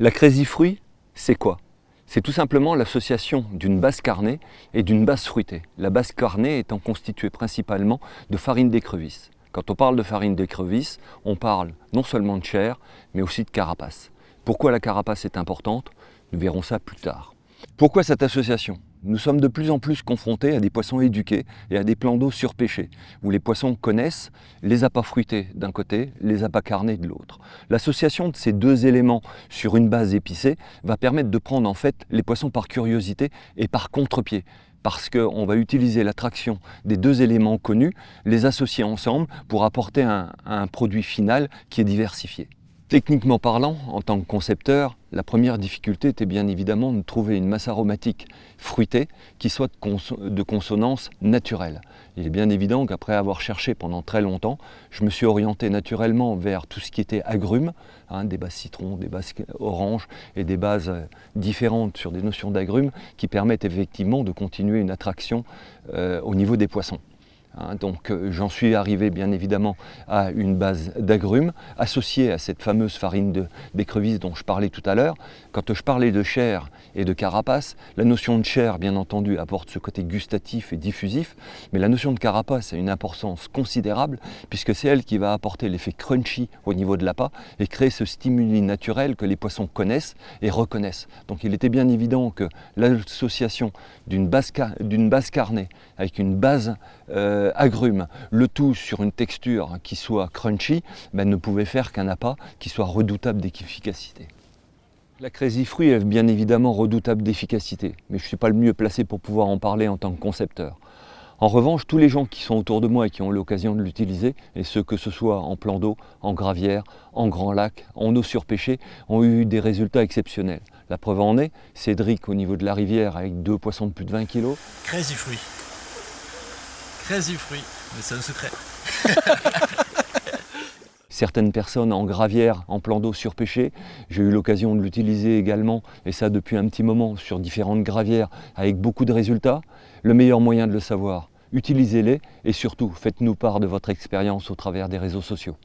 La Crazy Fruit, c'est quoi? C'est tout simplement l'association d'une base carnée et d'une base fruitée. La base carnée étant constituée principalement de farine d'écrevisse. Quand on parle de farine d'écrevisse, on parle non seulement de chair, mais aussi de carapace. Pourquoi la carapace est importante? Nous verrons ça plus tard. Pourquoi cette association? Nous sommes de plus en plus confrontés à des poissons éduqués et à des plans d'eau surpêchés, où les poissons connaissent les appâts fruités d'un côté, les appâts carnés de l'autre. L'association de ces deux éléments sur une base épicée va permettre de prendre en fait les poissons par curiosité et par contre-pied, parce qu'on va utiliser l'attraction des deux éléments connus, les associer ensemble pour apporter un produit final qui est diversifié. Techniquement parlant, en tant que concepteur, la première difficulté était bien évidemment de trouver une masse aromatique fruitée qui soit de consonance naturelle. Il est bien évident qu'après avoir cherché pendant très longtemps, je me suis orienté naturellement vers tout ce qui était agrumes, des bases citron, des bases orange et des bases différentes sur des notions d'agrumes qui permettent effectivement de continuer une attraction au niveau des poissons. Donc j'en suis arrivé bien évidemment à une base d'agrumes associée à cette fameuse farine d'écrevisse dont je parlais tout à l'heure. Quand je parlais de chair et de carapace, la notion de chair bien entendu apporte ce côté gustatif et diffusif, mais la notion de carapace a une importance considérable puisque c'est elle qui va apporter l'effet crunchy au niveau de l'appât et créer ce stimuli naturel que les poissons connaissent et reconnaissent. Donc il était bien évident que l'association d'une base carnée avec une base agrumes, le tout sur une texture qui soit crunchy, ne pouvait faire qu'un appât qui soit redoutable d'efficacité. La Crazy Fruit est bien évidemment redoutable d'efficacité, mais je ne suis pas le mieux placé pour pouvoir en parler en tant que concepteur. En revanche, tous les gens qui sont autour de moi et qui ont eu l'occasion de l'utiliser, et ceux que ce soit en plan d'eau, en gravière, en grand lac, en eau surpêchée, ont eu des résultats exceptionnels. La preuve en est, Cédric au niveau de la rivière avec 2 poissons de plus de 20 kg. Crazy Fruit. Crazy Fruit, mais c'est un secret. Certaines personnes en gravière, en plan d'eau surpêché, j'ai eu l'occasion de l'utiliser également, et ça depuis un petit moment, sur différentes gravières, avec beaucoup de résultats. Le meilleur moyen de le savoir, utilisez-les et surtout, faites-nous part de votre expérience au travers des réseaux sociaux.